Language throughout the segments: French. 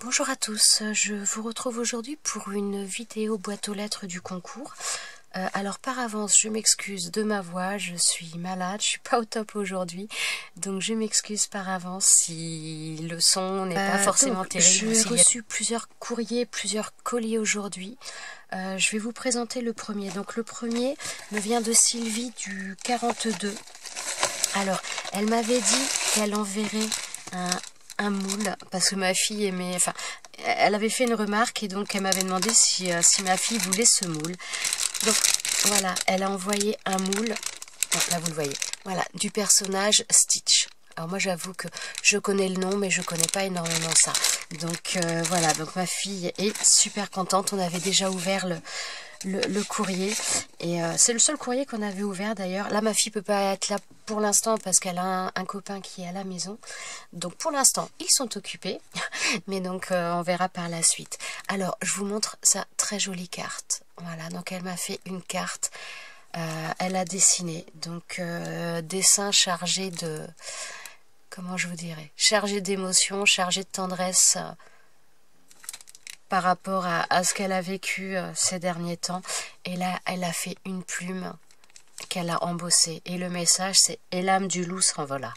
Bonjour à tous, je vous retrouve aujourd'hui pour une vidéo boîte aux lettres du concours. Alors par avance, je m'excuse de ma voix, je suis malade, je suis pas au top aujourd'hui, donc je m'excuse par avance si le son n'est pas forcément terrible. J'ai reçu plusieurs courriers, plusieurs colis aujourd'hui. Je vais vous présenter le premier. Donc le premier me vient de Sylvie du 42. Alors, elle m'avait dit qu'elle enverrait un moule, parce que ma fille aimait, enfin, elle avait fait une remarque et donc elle m'avait demandé si ma fille voulait ce moule. Donc voilà, elle a envoyé un moule, bon, là vous le voyez, voilà, du personnage Stitch. Alors moi j'avoue que je connais le nom mais je connais pas énormément ça. Donc voilà, donc ma fille est super contente, on avait déjà ouvert le courrier et c'est le seul courrier qu'on avait ouvert d'ailleurs. Là ma fille peut pas être là pour l'instant parce qu'elle a un copain qui est à la maison, donc pour l'instant ils sont occupés mais donc on verra par la suite. Alors je vous montre sa très jolie carte. Voilà, donc elle m'a fait une carte, elle a dessiné, donc dessin chargé de, comment je vous dirais, chargé d'émotions, chargé de tendresse par rapport à ce qu'elle a vécu ces derniers temps. Et là, elle a fait une plume qu'elle a embossée. Et le message, c'est « Et l'âme du loup s'envola ».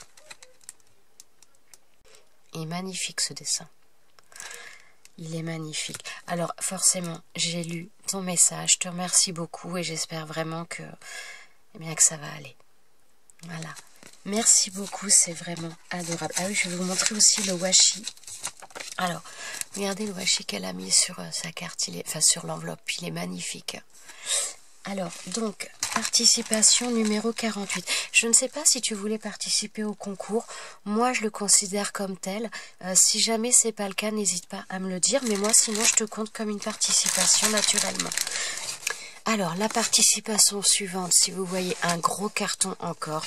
Il est magnifique ce dessin. Il est magnifique. Alors, forcément, j'ai lu ton message. Je te remercie beaucoup et j'espère vraiment que, eh bien, que ça va aller. Voilà. Merci beaucoup, c'est vraiment adorable. Ah oui, je vais vous montrer aussi le washi. Alors, regardez le washi qu'elle a mis sur sa carte, enfin sur l'enveloppe, il est magnifique. Alors, donc, participation numéro 48. Je ne sais pas si tu voulais participer au concours. Moi, je le considère comme tel. Si jamais c'est pas le cas, n'hésite pas à me le dire. Mais moi, sinon, je te compte comme une participation naturellement. Alors, la participation suivante, si vous voyez un gros carton encore.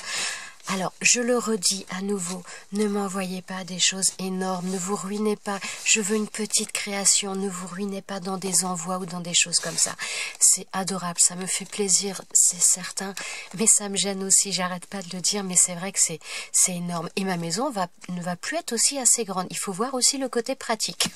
Alors, je le redis à nouveau, ne m'envoyez pas des choses énormes, ne vous ruinez pas, je veux une petite création, ne vous ruinez pas dans des envois ou dans des choses comme ça. C'est adorable, ça me fait plaisir, c'est certain, mais ça me gêne aussi, j'arrête pas de le dire, mais c'est vrai que c'est énorme. Et ma maison ne va plus être aussi assez grande, il faut voir aussi le côté pratique.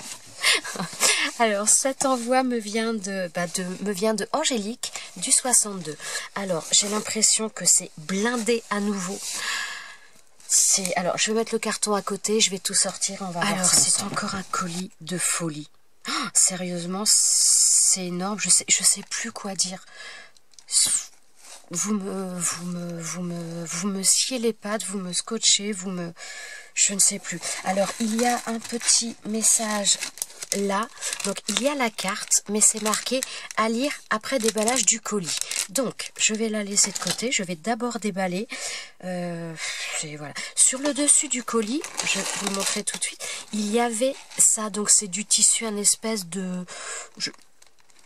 Alors, cet envoi me vient de Angélique du 62. Alors, j'ai l'impression que c'est blindé à nouveau. Alors, je vais mettre le carton à côté, je vais tout sortir, on va voir. Alors, c'est encore un colis de folie. Oh, sérieusement, c'est énorme, je sais plus quoi dire. Vous me sciez les pattes, vous me scotchez, je ne sais plus. Alors, il y a un petit message là, donc il y a la carte, mais c'est marqué à lire après déballage du colis. Donc, je vais la laisser de côté, je vais d'abord déballer. Voilà. Sur le dessus du colis, je vais vous le montrer tout de suite, il y avait ça, donc c'est du tissu, un espèce de... Je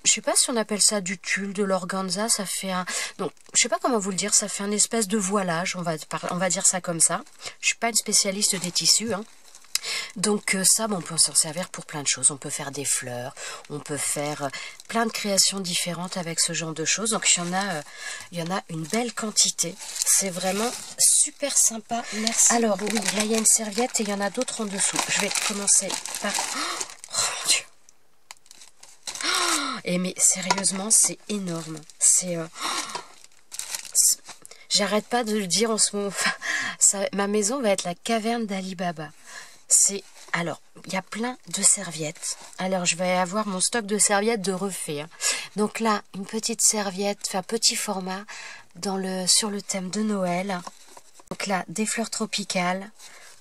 sais pas si on appelle ça du tulle, de l'organza, ça fait un... Donc, je sais pas comment vous le dire, ça fait un espèce de voilage, on va dire ça comme ça. Je suis pas une spécialiste des tissus, hein. Donc ça, bon, on peut s'en servir pour plein de choses. On peut faire des fleurs, on peut faire plein de créations différentes avec ce genre de choses. Donc il y en a une belle quantité. C'est vraiment super sympa. Merci. Alors oui, là il y a une serviette et il y en a d'autres en dessous. Je vais commencer par... Oh mon Dieu. Et mais sérieusement, c'est énorme. J'arrête pas de le dire en ce moment. Ma maison va être la caverne d'Ali Baba. Alors, il y a plein de serviettes. Alors, je vais avoir mon stock de serviettes de refait. Hein. Donc là, une petite serviette, enfin petit format, sur le thème de Noël. Donc là, des fleurs tropicales.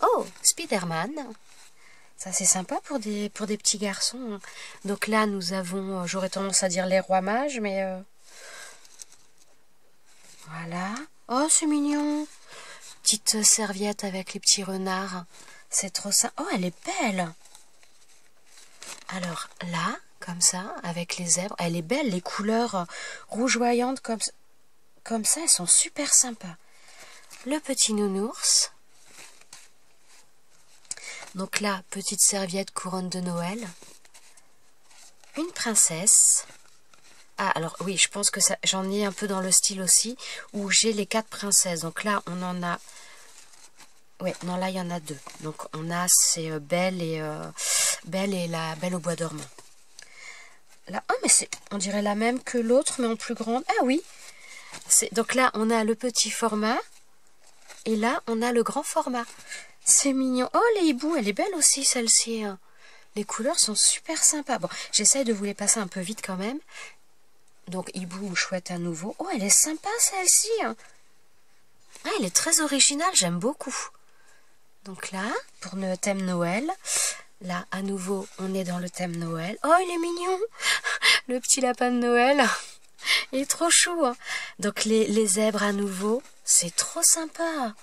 Oh, Spider-Man. Ça, c'est sympa pour des petits garçons. Donc là, nous avons, j'aurais tendance à dire les rois mages, mais... Voilà. Oh, c'est mignon. Petite serviette avec les petits renards. C'est trop ça. Oh, elle est belle. Alors là, comme ça, avec les zèbres, elle est belle. Les couleurs rougeoyantes comme ça, elles sont super sympas. Le petit nounours. Donc là, petite serviette couronne de Noël. Une princesse. Ah, alors oui, je pense que j'en ai un peu dans le style aussi, où j'ai les 4 princesses. Donc là, on en a... Ouais, non, là, il y en a 2. Donc, on a, c'est Belle et Belle et la Belle au bois dormant. Là, oh mais c'est, on dirait la même que l'autre, mais en plus grande. Ah oui. Donc là, on a le petit format. Et là, on a le grand format. C'est mignon. Oh, les hiboux, elle est belle aussi, celle-ci. Hein. Les couleurs sont super sympas. Bon, j'essaie de vous les passer un peu vite quand même. Donc, hibou chouette à nouveau. Oh, elle est sympa, celle-ci. Hein. Ah, elle est très originale, j'aime beaucoup. Donc là, pour le thème Noël, là, à nouveau, on est dans le thème Noël. Oh, il est mignon. Le petit lapin de Noël. Il est trop chou. Hein. Donc, les zèbres à nouveau, c'est trop sympa.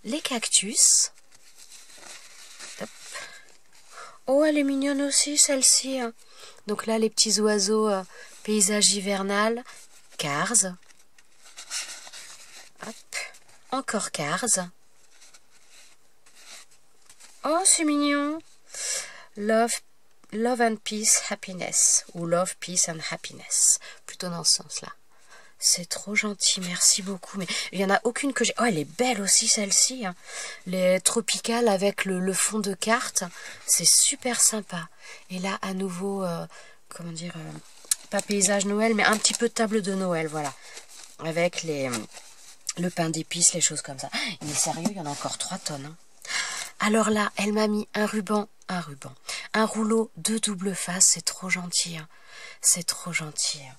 Les cactus. Hop. Oh, elle est mignonne aussi, celle-ci. Hein. Donc là, les petits oiseaux, paysage hivernal. Cars. Hop. Encore Cars. Oh, c'est mignon. Love and Peace, Happiness. Ou Love, Peace and Happiness. Plutôt dans ce sens-là. C'est trop gentil, merci beaucoup. Mais il n'y en a aucune que j'ai... Oh, elle est belle aussi, celle-ci. Hein. Les tropicales avec le fond de carte. C'est super sympa. Et là, à nouveau, comment dire... pas paysage Noël, mais un petit peu de table de Noël, voilà. Avec le pain d'épices, les choses comme ça. Il est sérieux, il y en a encore 3 tonnes. Hein. Alors là, elle m'a mis un rouleau de double face. C'est trop gentil. Hein. C'est trop gentil. Hein.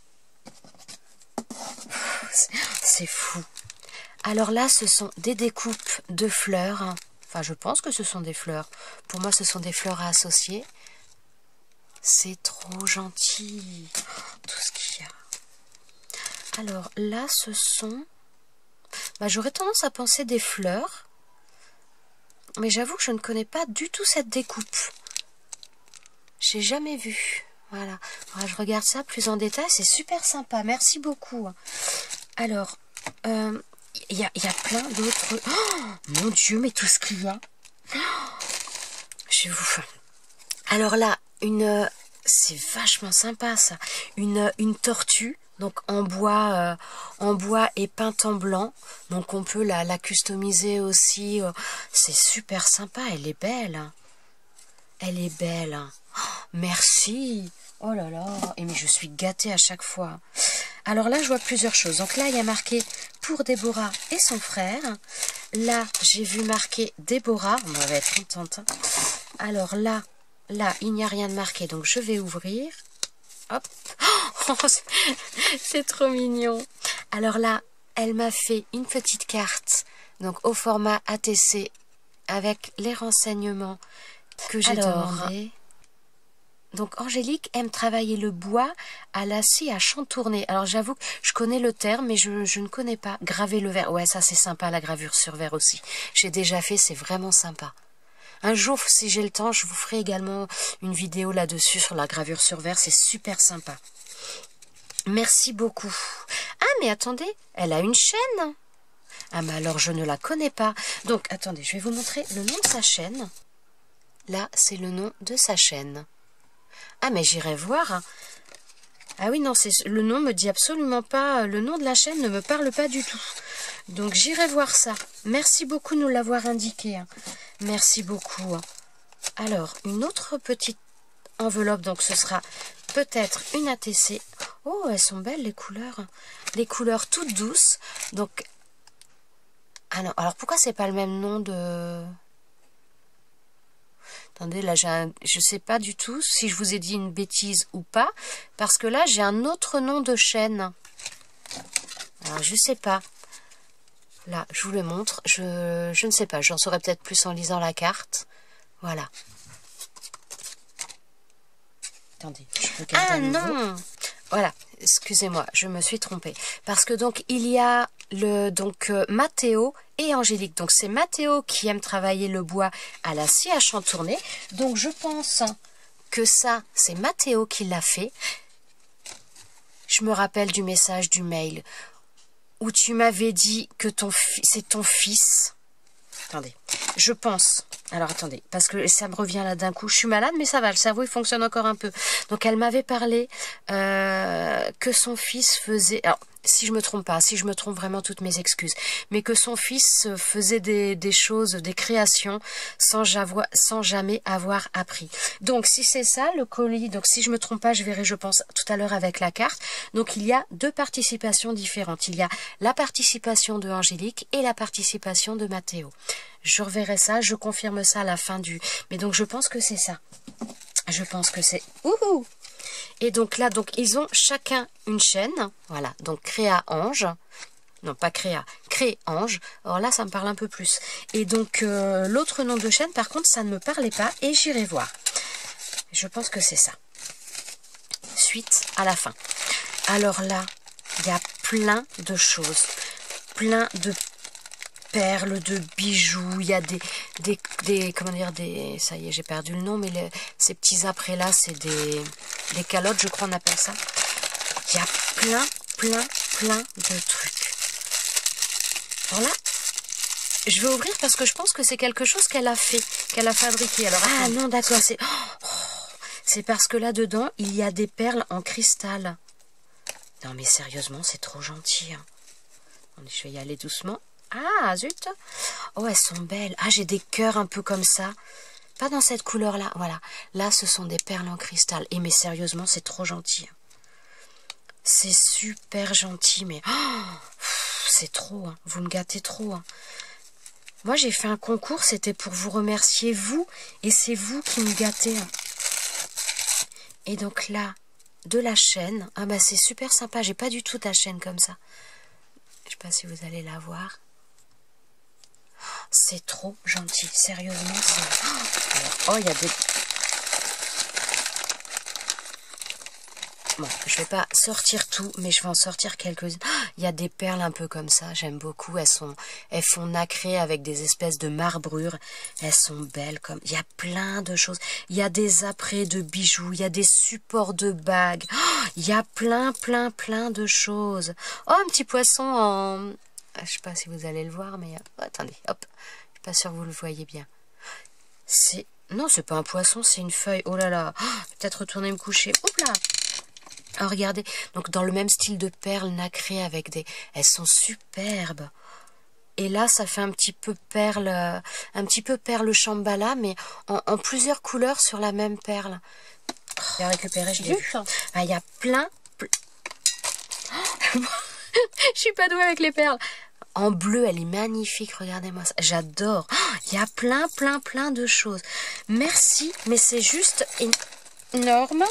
C'est fou. Alors là, ce sont des découpes de fleurs. Hein. Enfin, je pense que ce sont des fleurs. Pour moi, ce sont des fleurs à associer. C'est trop gentil. Tout ce qu'il y a. Alors là, ce sont... Bah, j'aurais tendance à penser des fleurs. Mais j'avoue que je ne connais pas du tout cette découpe. J'ai jamais vu. Voilà. Alors, je regarde ça plus en détail. C'est super sympa. Merci beaucoup. Alors, il y a plein d'autres... Oh, mon Dieu, mais tout ce qu'il y a. Je vais vous... Alors là, c'est vachement sympa ça. Une tortue. Donc en bois et peinte en blanc. Donc on peut la customiser aussi. C'est super sympa, elle est belle. Elle est belle. Oh, merci. Oh là là. Et mais je suis gâtée à chaque fois. Alors là, je vois plusieurs choses. Donc là, il y a marqué pour Déborah et son frère. Là, j'ai vu marqué Déborah. On va être contente. Alors là, il n'y a rien de marqué. Donc je vais ouvrir. Hop. Oh, c'est trop mignon. Alors là, elle m'a fait une petite carte, donc au format ATC, avec les renseignements que j'ai demandé. Donc Angélique aime travailler le bois à la scie à chantourner. Alors j'avoue que je connais le terme, mais je ne connais pas. Graver le verre, ouais, ça c'est sympa, la gravure sur verre aussi. J'ai déjà fait, c'est vraiment sympa. Un jour, si j'ai le temps, je vous ferai également une vidéo là-dessus sur la gravure sur verre. C'est super sympa. Merci beaucoup. Ah, mais attendez, elle a une chaîne. Ah, mais alors, je ne la connais pas. Donc, attendez, je vais vous montrer le nom de sa chaîne. Là, c'est le nom de sa chaîne. Ah, mais j'irai voir. Ah oui, non, le nom me dit absolument pas. Le nom de la chaîne ne me parle pas du tout. Donc, j'irai voir ça. Merci beaucoup de nous l'avoir indiqué. Merci beaucoup. Alors, une autre petite enveloppe. Donc, ce sera peut-être une ATC. Oh, elles sont belles, les couleurs. Les couleurs toutes douces. Donc, ah non, alors pourquoi c'est pas le même nom de... Attendez, là, je sais pas du tout si je vous ai dit une bêtise ou pas. Parce que là, j'ai un autre nom de chaîne. Alors, je sais pas. Là, je vous le montre. Je ne sais pas. J'en saurai peut-être plus en lisant la carte. Voilà. Attendez, je regarde à nouveau. Non. Voilà, excusez-moi, je me suis trompée. Parce que donc, il y a Mathéo et Angélique. Donc, c'est Mathéo qui aime travailler le bois à la scie à chantourner. Donc, je pense que ça, c'est Mathéo qui l'a fait. Je me rappelle du message du mail où tu m'avais dit que c'est ton fils. Attendez, je pense... Alors, attendez, parce que ça me revient là d'un coup. Je suis malade, mais ça va, le cerveau, il fonctionne encore un peu. Donc, elle m'avait parlé que son fils faisait... Alors, si je me trompe pas, si je me trompe vraiment, toutes mes excuses, mais que son fils faisait des choses, des créations, sans jamais avoir appris. Donc si c'est ça, le colis, donc si je me trompe pas, je verrai, je pense, tout à l'heure avec la carte. Donc il y a deux participations différentes. Il y a la participation de Angélique et la participation de Mathéo. Je reverrai ça, je confirme ça à la fin du... Mais donc je pense que c'est ça. Je pense que c'est... Ouhou! Et donc là, donc ils ont chacun une chaîne. Voilà, donc Créa Ange. Non, pas Créa, Cré Ange. Alors là, ça me parle un peu plus. Et donc l'autre nom de chaîne, par contre, ça ne me parlait pas et j'irai voir. Je pense que c'est ça. Suite à la fin. Alors là, il y a plein de choses. Plein de perles, de bijoux, il y a des comment dire, ça y est, j'ai perdu le nom, mais ces petits après là, c'est des calottes, je crois on appelle ça. Il y a plein de trucs. Alors là, je vais ouvrir parce que je pense que c'est quelque chose qu'elle a fait, qu'elle a fabriqué. Alors, ah non, d'accord, c'est parce que là-dedans, il y a des perles en cristal. Non mais sérieusement, c'est trop gentil. Hein. Je vais y aller doucement. Ah, zut. Oh, elles sont belles. Ah, j'ai des cœurs un peu comme ça. Pas dans cette couleur-là. Voilà. Là, ce sont des perles en cristal. Et mais sérieusement, c'est trop gentil. C'est super gentil, mais... Oh, c'est trop. Hein. Vous me gâtez trop. Hein. Moi, j'ai fait un concours. C'était pour vous remercier, vous. Et c'est vous qui me gâtez. Hein. Et donc là, de la chaîne. Ah bah, c'est super sympa. J'ai pas du tout ta chaîne comme ça. Je sais pas si vous allez la voir. C'est trop gentil, sérieusement. Alors, oh, il y a des... Bon, je vais pas sortir tout, mais je vais en sortir quelques-unes. Il y a des perles un peu comme ça, j'aime beaucoup. Elles font nacrées avec des espèces de marbrures. Elles sont belles comme... Il y a plein de choses. Il y a des apprêts de bijoux, il y a des supports de bagues. Il y a plein de choses. Oh, un petit poisson en... Je sais pas si vous allez le voir, mais... Oh, attendez, hop. Je suis pas sûre que vous le voyez bien. C'est... Non, c'est pas un poisson, c'est une feuille. Oh là là. Peut-être retourner me coucher. Hop là. Oh, regardez. Donc, dans le même style de perles nacrées avec des... Elles sont superbes. Et là, ça fait un petit peu perle Shambhala, mais en plusieurs couleurs sur la même perle. Je vais récupérer, je l'ai vu. Ah, il y a plein... Je suis pas douée avec les perles. En bleu, elle est magnifique, regardez-moi ça. J'adore. Il y a plein de choses. Merci, mais c'est juste énorme.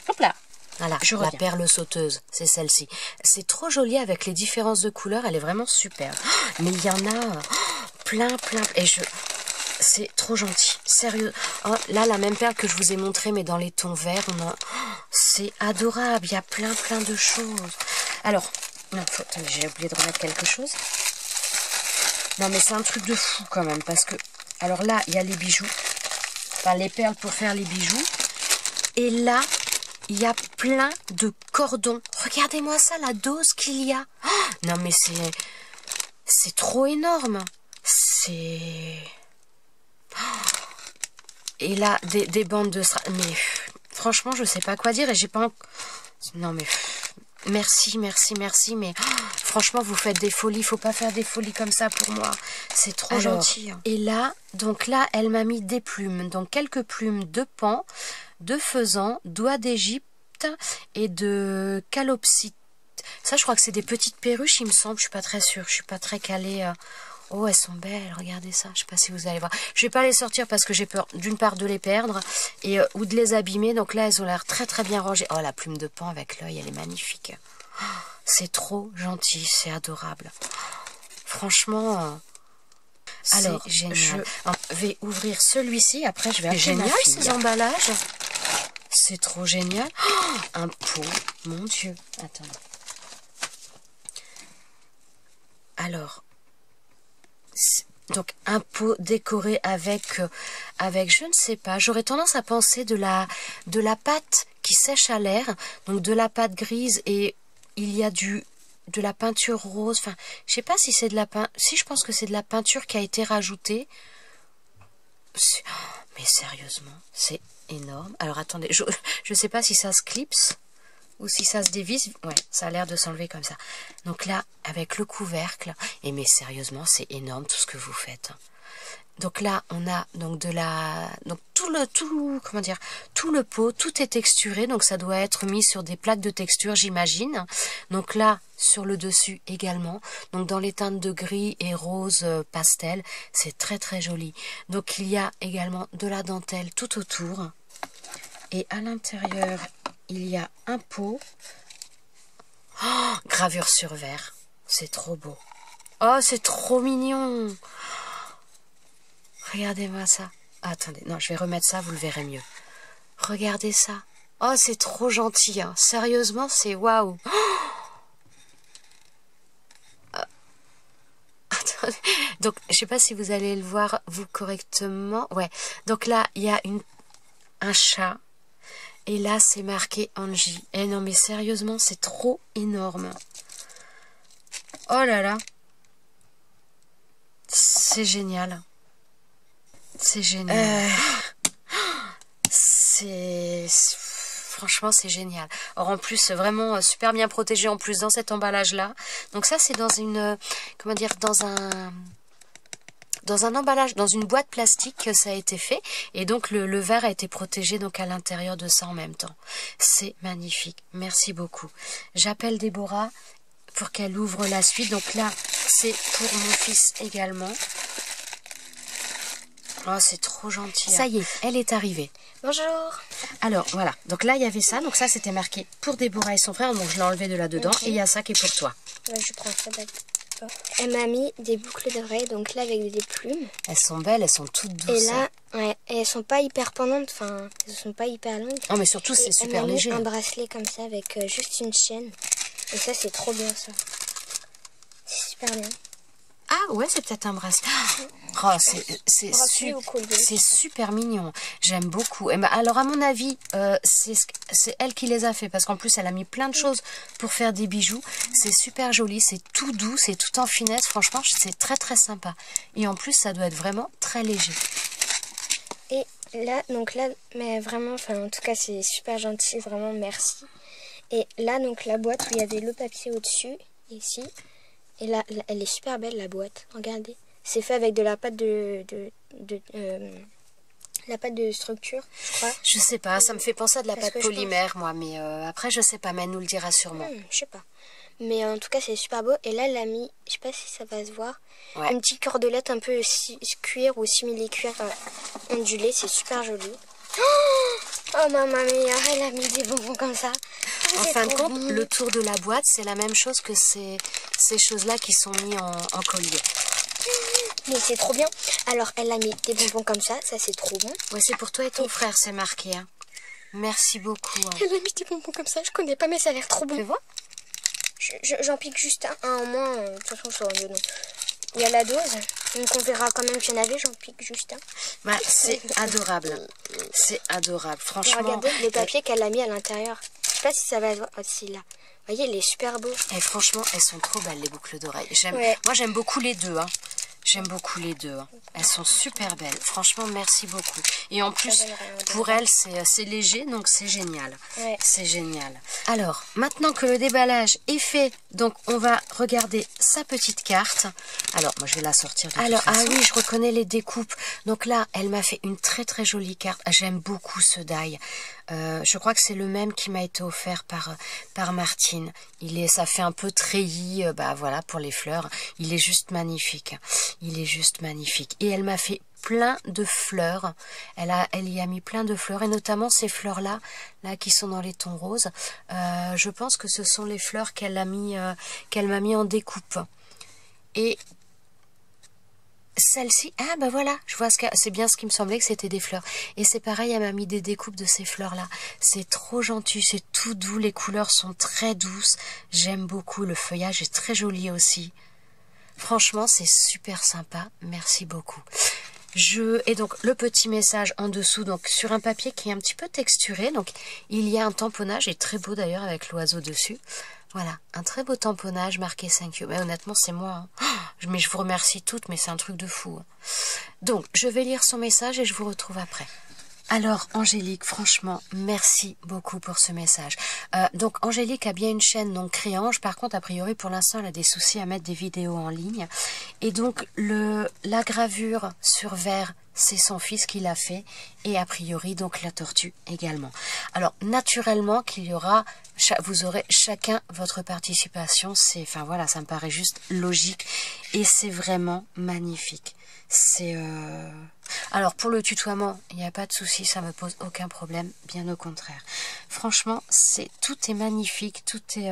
Hop là. Voilà, la perle sauteuse, c'est celle-ci. C'est trop joli avec les différences de couleurs, elle est vraiment superbe. Mais il y en a plein. Et c'est trop gentil, sérieux. Oh, là, la même perle que je vous ai montrée, mais dans les tons verts, c'est adorable. Il y a plein de choses. Alors, non, attendez, j'ai oublié de remettre quelque chose. Non, mais c'est un truc de fou quand même, parce que... Alors là, il y a les bijoux. Enfin, les perles pour faire les bijoux. Et là, il y a plein de cordons. Regardez-moi ça, la dose qu'il y a. Oh, non, mais c'est trop énorme. C'est... Oh. Et là, des bandes de... Mais franchement, je sais pas quoi dire et j'ai pas... Non, mais... Merci, mais franchement, vous faites des folies. Faut pas faire des folies comme ça pour moi. C'est trop gentil. Et là, donc là, elle m'a mis des plumes. Donc, quelques plumes de pan, de faisan, d'oie d'Égypte et de calopsite. Ça, je crois que c'est des petites perruches, il me semble. Je suis pas très sûre. Je suis pas très calée. Oh, elles sont belles. Regardez ça. Je sais pas si vous allez voir. Je vais pas les sortir parce que j'ai peur, d'une part, de les perdre et ou de les abîmer. Donc là, elles ont l'air très bien rangées. Oh, la plume de pan avec l'œil, elle est magnifique. Oh, c'est trop gentil. C'est adorable. Franchement... Alors, génial. Je vais ouvrir celui-ci. Après, je vais appeler ma fille. Ces emballages. C'est trop génial. Oh, un pot. Mon Dieu. Attends. Alors... Donc un pot décoré avec je ne sais pas, j'aurais tendance à penser de la pâte qui sèche à l'air, donc de la pâte grise et il y a de la peinture rose, enfin je sais pas si c'est de la peinture, si je pense que c'est de la peinture qui a été rajoutée. Mais sérieusement, c'est énorme. Alors attendez, je sais pas si ça se clipse. ou si ça se dévisse, ouais, ça a l'air de s'enlever comme ça. Donc là, avec le couvercle, et mais sérieusement, c'est énorme tout ce que vous faites. Donc là, on a donc donc tout le pot, tout est texturé, donc ça doit être mis sur des plaques de texture, j'imagine. Donc là, sur le dessus également, donc dans les teintes de gris et rose pastel, c'est très très joli. Donc il y a également de la dentelle tout autour, et à l'intérieur, il y a un pot, gravure sur verre, c'est trop beau. Oh, c'est trop mignon. Regardez-moi ça. Ah, attendez, non, je vais remettre ça, vous le verrez mieux. Regardez ça. Oh, c'est trop gentil, hein. Sérieusement, c'est waouh. Attendez. Donc, je sais pas si vous allez le voir, vous, correctement. Ouais. Donc là, il y a un chat. Et là, c'est marqué Angie. Eh non, mais sérieusement, c'est trop énorme. Oh là là. C'est génial. C'est génial. Franchement, c'est génial. Or, en plus, vraiment super bien protégé en plus dans cet emballage-là. Donc ça, c'est dans une... Comment dire? Dans un emballage, dans une boîte plastique que ça a été fait. Et donc, le verre a été protégé donc à l'intérieur de ça en même temps. C'est magnifique. Merci beaucoup. J'appelle Déborah pour qu'elle ouvre la suite. Donc là, c'est pour mon fils également. Oh, c'est trop gentil. Ça y est, elle est arrivée. Bonjour. Alors, voilà. Donc là, il y avait ça. Donc ça, c'était marqué pour Déborah et son frère. Donc je l'ai enlevé de là-dedans. Okay. Et il y a ça qui est pour toi. Ouais, je prends ça d'accord. Elle m'a mis des boucles d'oreilles, donc là, avec des plumes. Elles sont belles, elles sont toutes douces. Et là, ouais, et elles sont pas hyper pendantes. Enfin, elles sont pas hyper longues. Non, mais surtout, c'est super léger. Elle m'a mis un bracelet comme ça, avec juste une chaîne. Et ça, c'est trop bien, ça. C'est super bien. Ah ouais, c'est peut-être un bracelet. Oh, c'est super mignon. J'aime beaucoup. Et alors, à mon avis, c'est elle qui les a fait. Parce qu'en plus, elle a mis plein de choses pour faire des bijoux. C'est super joli. C'est tout doux. C'est tout en finesse. Franchement, c'est très très sympa. Et en plus, ça doit être vraiment très léger. Et là, donc là, mais vraiment, enfin, en tout cas, c'est super gentil. Vraiment, merci. Et là, donc, la boîte où il y avait le papier au-dessus, ici. Et là, elle est super belle, la boîte. Regardez. C'est fait avec de la pâte la pâte de structure, je crois. Je sais pas, ça me fait penser à de la pâte polymère, moi. Mais après, je sais pas, mais elle nous le dira sûrement. Je sais pas. Mais en tout cas, c'est super beau. Et là, elle a mis, je sais pas si ça va se voir, ouais, une petite cordelette un peu cuir ou simili-cuir ondulé. C'est super joli. Oh, maman mia, elle a mis des bonbons comme ça. En fin de compte, le tour de la boîte, c'est la même chose que ces choses-là qui sont mises en collier. Mais c'est trop bien. Alors, elle a mis des bonbons comme ça c'est trop bon. Ouais, c'est pour toi et ton frère, c'est marqué. Hein. Merci beaucoup. Hein. Elle a mis des bonbons comme ça, je connais pas, mais ça a l'air trop bon. Tu vois? J'en pique juste un en moins. De toute façon, ça va. Il y a la dose, donc on verra quand même qu'il y en avait, j'en pique juste un. Bah, c'est adorable. C'est adorable, franchement. Regardez le papier qu'elle a mis à l'intérieur. Je sais pas si ça va se voir. Oh, si, là. Vous voyez, il est super beau. Et franchement, elles sont trop belles, les boucles d'oreilles. Ouais. Moi, j'aime beaucoup les deux. Hein. J'aime beaucoup les deux. Hein. Elles sont super belles. Franchement, merci beaucoup. Et en plus, pour elles, c'est léger, donc c'est génial. Ouais. C'est génial. Alors, maintenant que le déballage est fait, donc on va regarder sa petite carte. Alors, moi, je vais la sortir de toute façon. Ah oui, je reconnais les découpes. Donc là, elle m'a fait une très très jolie carte. J'aime beaucoup ce die. Je crois que c'est le même qui m'a été offert par Martine. Ça fait un peu treillis, voilà, pour les fleurs. Il est juste magnifique. Il est juste magnifique. Et elle m'a fait plein de fleurs. Elle y a mis plein de fleurs, et notamment ces fleurs-là, là, qui sont dans les tons roses. Je pense que ce sont les fleurs qu'elle m'a mis en découpe. Et celle-ci, ah bah voilà, je vois c'est bien ce qui me semblait, que c'était des fleurs. Et c'est pareil, elle m'a mis des découpes de ces fleurs-là. C'est trop gentil, c'est tout doux, les couleurs sont très douces. J'aime beaucoup, le feuillage est très joli aussi. Franchement, c'est super sympa, merci beaucoup. Et donc le petit message en dessous, donc sur un papier qui est un petit peu texturé. Donc il y a un tamponnage, et très beau d'ailleurs, avec l'oiseau dessus. Voilà, un très beau tamponnage marqué thank you. Mais honnêtement, c'est moi. Hein. Mais je vous remercie toutes, mais c'est un truc de fou. Hein. Donc, je vais lire son message et je vous retrouve après. Alors Angélique, franchement, merci beaucoup pour ce message. Donc Angélique a bien une chaîne, donc Créange. Par contre, a priori, pour l'instant, elle a des soucis à mettre des vidéos en ligne. Et donc, la gravure sur verre, c'est son fils qui l'a fait. Et a priori, donc la tortue également. Alors, naturellement qu'il y aura, vous aurez chacun votre participation. Enfin voilà, ça me paraît juste logique. Et c'est vraiment magnifique. Alors pour le tutoiement, il n'y a pas de souci, ça me pose aucun problème, bien au contraire. Franchement, tout est magnifique, tout est...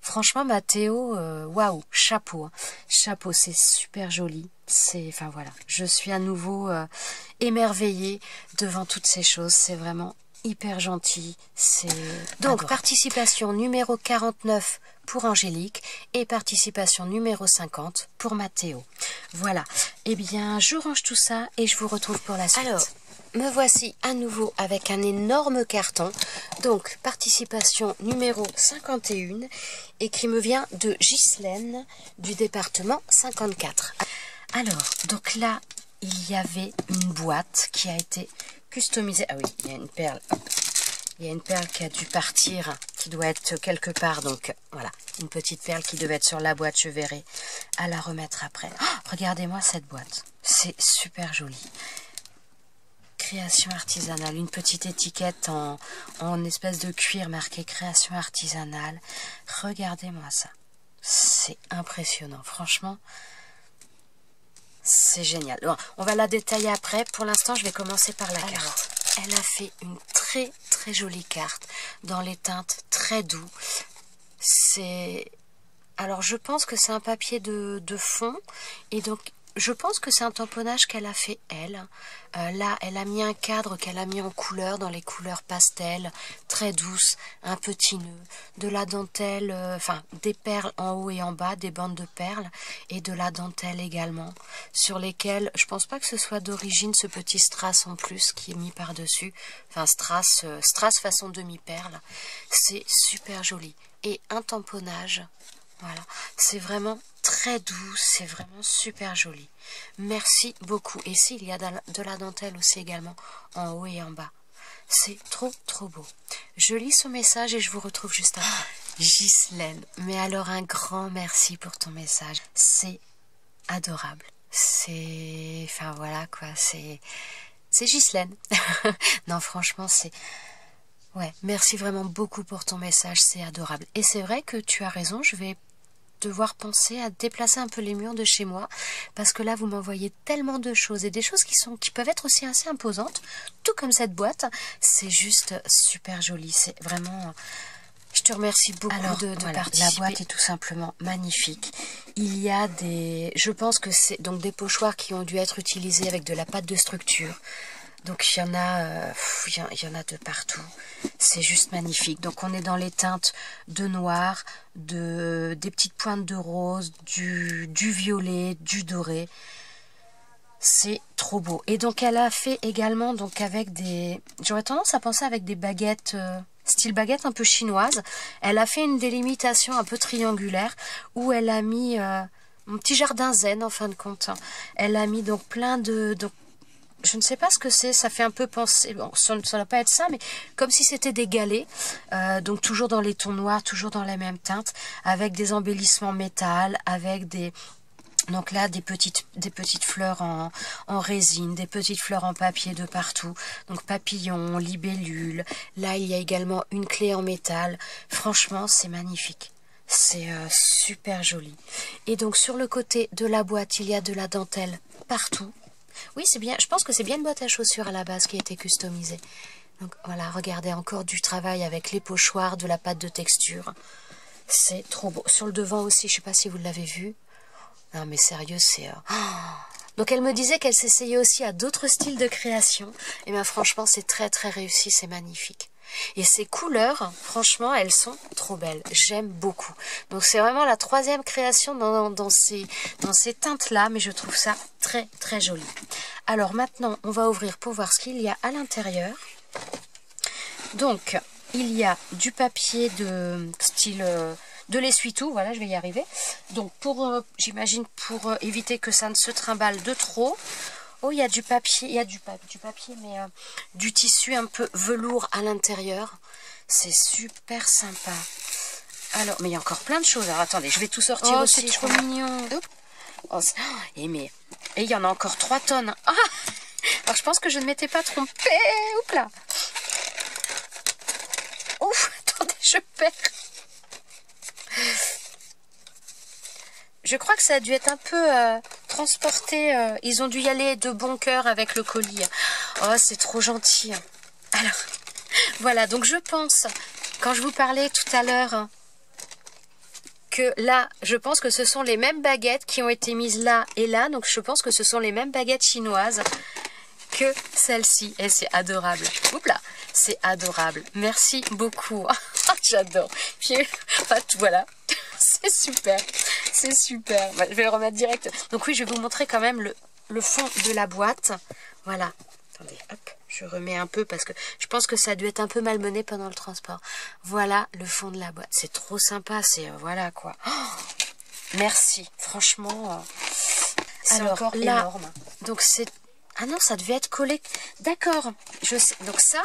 franchement, Mathéo, waouh, chapeau, hein. Chapeau, c'est super joli. Enfin voilà, je suis à nouveau émerveillée devant toutes ces choses. C'est vraiment hyper gentil. Donc adorable. Participation numéro 49 pour Angélique et participation numéro 50 pour Mathéo. Voilà. Eh bien, je range tout ça et je vous retrouve pour la suite. Alors, me voici à nouveau avec un énorme carton. Donc, participation numéro 51 et qui me vient de Ghislaine du département 54. Alors, donc là, il y avait une boîte qui a été customisée. Ah oui, il y a une perle. Il y a une perle qui a dû partir, qui doit être quelque part. Donc, voilà, une petite perle qui devait être sur la boîte. Je verrai à la remettre après. Oh, regardez-moi cette boîte. C'est super joli. Création artisanale. Une petite étiquette en espèce de cuir marqué création artisanale. Regardez-moi ça. C'est impressionnant. Franchement, c'est génial. Bon, on va la détailler après. Pour l'instant, je vais commencer par la carte. Elle a fait une très très jolie carte dans les teintes très doux. Alors je pense que c'est un papier de fond et donc je pense que c'est un tamponnage qu'elle a fait elle. Là, elle a mis un cadre qu'elle a mis en couleur, dans les couleurs pastel, très douces, un petit nœud, de la dentelle, enfin des perles en haut et en bas, des bandes de perles, et de la dentelle également, sur lesquelles, je pense pas que ce soit d'origine ce petit strass en plus qui est mis par-dessus, enfin strass façon demi-perle, c'est super joli. Et un tamponnage, voilà, c'est vraiment très doux, c'est vraiment super joli. Merci beaucoup. Et si, il y a de la dentelle aussi également, en haut et en bas. C'est trop, trop beau. Je lis ce message et je vous retrouve juste après. Ghislaine, mais alors un grand merci pour ton message. C'est adorable. Enfin voilà quoi, c'est Ghislaine. Non, franchement, ouais, merci vraiment beaucoup pour ton message, c'est adorable. Et c'est vrai que tu as raison, je vais devoir penser à déplacer un peu les murs de chez moi parce que là vous m'envoyez tellement de choses et des choses qui peuvent être aussi assez imposantes, tout comme cette boîte. C'est juste super joli, c'est vraiment... Je te remercie beaucoup de participer. La boîte est tout simplement magnifique. Il y a je pense que c'est donc des pochoirs qui ont dû être utilisés avec de la pâte de structure. Donc il y en a de partout. C'est juste magnifique. Donc on est dans les teintes de noir, des petites pointes de rose, du violet, du doré. C'est trop beau. Et donc elle a fait également donc avec j'aurais tendance à penser avec des baguettes style baguette un peu chinoise. Elle a fait une délimitation un peu triangulaire où elle a mis un petit jardin zen en fin de compte. Elle a mis donc plein je ne sais pas ce que c'est, ça fait un peu penser, bon, ça ne doit pas être ça, mais comme si c'était des galets, donc toujours dans les tons noirs, toujours dans la même teinte, avec des embellissements métal, avec donc là, des petites fleurs en résine, des petites fleurs en papier de partout, donc papillons, libellules, là il y a également une clé en métal, franchement c'est magnifique. C'est super joli. Et donc sur le côté de la boîte, il y a de la dentelle partout. Oui, c'est bien. Je pense que c'est bien une boîte à chaussures à la base qui a été customisée. Donc voilà, regardez encore du travail avec les pochoirs, de la pâte de texture. C'est trop beau. Sur le devant aussi, je ne sais pas si vous l'avez vu. Non mais sérieux, c'est... Donc elle me disait qu'elle s'essayait aussi à d'autres styles de création. Et bien franchement, c'est très très réussi, c'est magnifique. Et ces couleurs, franchement, elles sont trop belles. J'aime beaucoup. Donc c'est vraiment la troisième création dans ces teintes-là, mais je trouve ça très très joli. Alors maintenant, on va ouvrir pour voir ce qu'il y a à l'intérieur. Donc, il y a du papier de style... de l'essuie-tout, voilà, je vais y arriver. Donc, j'imagine pour éviter que ça ne se trimballe de trop, Oh, il y a du papier, il y a du papier, mais du tissu un peu velours à l'intérieur. C'est super sympa. Alors, mais il y a encore plein de choses. Alors, attendez, je vais tout sortir aussi. C'est trop mignon. Oh, et il y en a encore 3 tonnes. Ah, alors, je pense que je ne m'étais pas trompée. Oups là. Ouf, attendez, je perds. Je crois que ça a dû être un peu transporté. Ils ont dû y aller de bon cœur avec le colis. Oh, c'est trop gentil. Alors, voilà. Donc, je pense, quand je vous parlais tout à l'heure, que là, je pense que ce sont les mêmes baguettes qui ont été mises là et là. Donc, je pense que ce sont les mêmes baguettes chinoises que celle-ci. Et c'est adorable. Oups là, c'est adorable. Merci beaucoup. J'adore. Puis, enfin, voilà. C'est super. C'est super. Je vais le remettre direct. Donc oui, je vais vous montrer quand même le fond de la boîte. Voilà. Attendez, hop. Je remets un peu parce que je pense que ça a dû être un peu malmené pendant le transport. Voilà le fond de la boîte. C'est trop sympa. C'est voilà quoi. Oh, merci. Franchement, c'est encore là, énorme. Donc c'est... Ah non, ça devait être collé. D'accord. Je sais. Donc ça...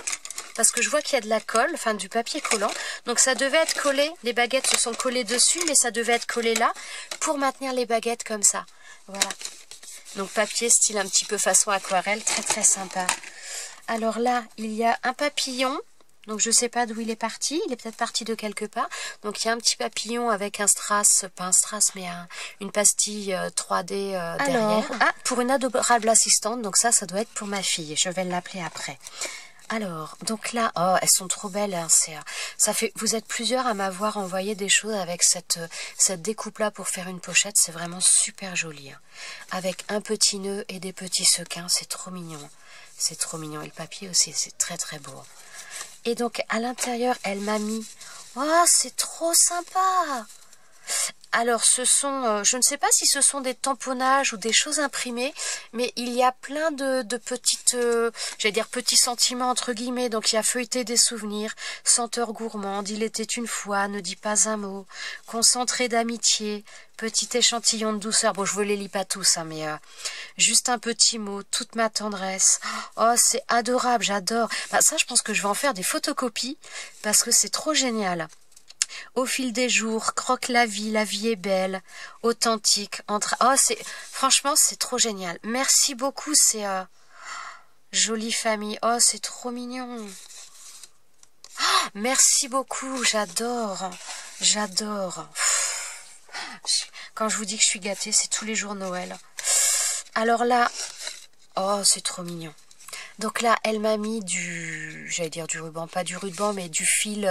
Parce que je vois qu'il y a de la colle, enfin du papier collant. Donc ça devait être collé, les baguettes se sont collées dessus, mais ça devait être collé là pour maintenir les baguettes comme ça. Voilà. Donc papier style un petit peu façon aquarelle, très très sympa. Alors là, il y a un papillon. Donc je ne sais pas d'où il est parti, il est peut-être parti de quelque part. Donc il y a un petit papillon avec un strass, pas un strass, mais une pastille 3D derrière. Ah, pour une adorable assistante, donc ça doit être pour ma fille. Je vais l'appeler après. Alors, donc là, oh, elles sont trop belles. Hein, ça fait. Vous êtes plusieurs à m'avoir envoyé des choses avec cette découpe-là pour faire une pochette. C'est vraiment super joli. Hein. Avec un petit nœud et des petits sequins, c'est trop mignon. C'est trop mignon. Et le papier aussi, c'est très très beau. Et donc, à l'intérieur, elle m'a mis... Oh, c'est trop sympa! Alors, ce sont, je ne sais pas si ce sont des tamponnages ou des choses imprimées, mais il y a plein de petites, j'allais dire petits sentiments entre guillemets. Donc, il y a feuilleté des souvenirs, senteur gourmande, il était une fois, ne dis pas un mot, concentré d'amitié, petit échantillon de douceur. Bon, je vous les lis pas tous, hein, mais juste un petit mot, toute ma tendresse. Oh, c'est adorable, j'adore. Bah, ça, je pense que je vais en faire des photocopies parce que c'est trop génial. Au fil des jours, croque la vie est belle, authentique. Oh, franchement, c'est trop génial. Merci beaucoup, c'est jolie famille. Oh, c'est trop mignon. Oh, merci beaucoup, j'adore, j'adore. Quand je vous dis que je suis gâtée, c'est tous les jours Noël. Alors là, oh, c'est trop mignon. Donc là, elle m'a mis j'allais dire du ruban, pas du ruban, mais du fil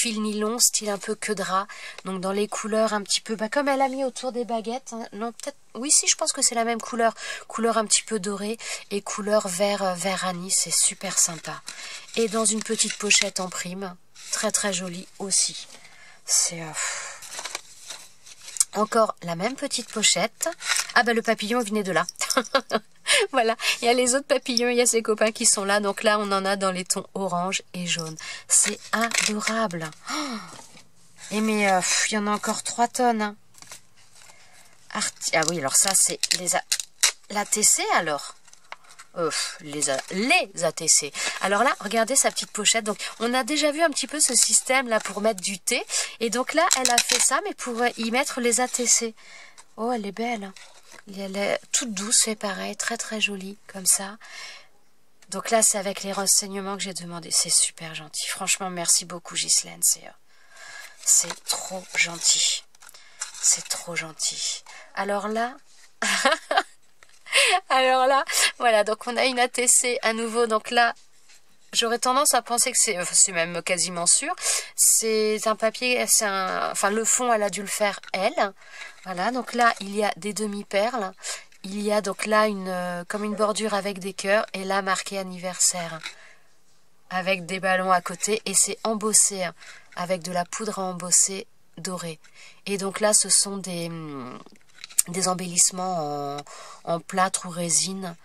nylon, style un peu que drap. Donc dans les couleurs un petit peu, comme elle a mis autour des baguettes. Hein, non, peut-être, oui, si, je pense que c'est la même couleur. Couleur un petit peu dorée et couleur vert anis, c'est super sympa. Et dans une petite pochette en prime, très très jolie aussi. C'est... Encore la même petite pochette. Ah le papillon venait de là. Voilà, il y a les autres papillons, il y a ses copains qui sont là. Donc là, on en a dans les tons orange et jaune. C'est adorable. Oh, et mais il y en a encore 3 tonnes. Hein. Ah oui, alors ça, c'est l'ATC alors. Les ATC. Alors là, regardez sa petite pochette. Donc, on a déjà vu un petit peu ce système là pour mettre du thé. Et donc là, elle a fait ça, mais pour y mettre les ATC. Oh, elle est belle. Elle est toute douce, c'est pareil, très très jolie, comme ça. Donc là, c'est avec les renseignements que j'ai demandé. C'est super gentil. Franchement, merci beaucoup, Ghislaine. C'est trop gentil. C'est trop gentil. Alors là... Alors là, voilà, donc on a une ATC à nouveau. Donc là, j'aurais tendance à penser que c'est même quasiment sûr. C'est un papier, enfin le fond, elle a dû le faire elle. Voilà, donc là, il y a des demi-perles. Il y a donc là comme une bordure avec des cœurs et là marqué anniversaire. Avec des ballons à côté et c'est embossé avec de la poudre à embosser dorée. Et donc là, ce sont des embellissements en plâtre ou résine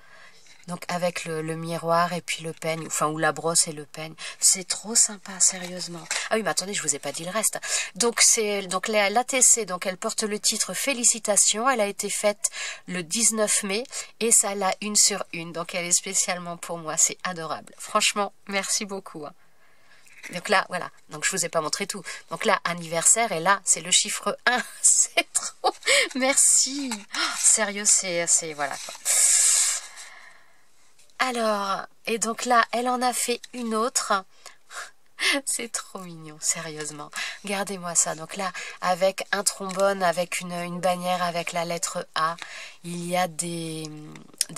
Donc avec le miroir et puis le peigne, enfin ou la brosse et le peigne. C'est trop sympa, sérieusement. Ah oui, mais attendez, je vous ai pas dit le reste. Donc l'ATC, donc elle porte le titre Félicitations. Elle a été faite le 19 mai et ça l'a 1 sur 1. Donc elle est spécialement pour moi. C'est adorable. Franchement, merci beaucoup. Hein. Donc là, voilà. Donc je vous ai pas montré tout. Donc là, anniversaire et là, c'est le chiffre 1. C'est trop. Merci. Oh, sérieux, c'est voilà quoi. Alors, et donc là, elle en a fait une autre. C'est trop mignon, sérieusement. Regardez-moi ça. Donc là, avec un trombone, avec une bannière avec la lettre A, il y a des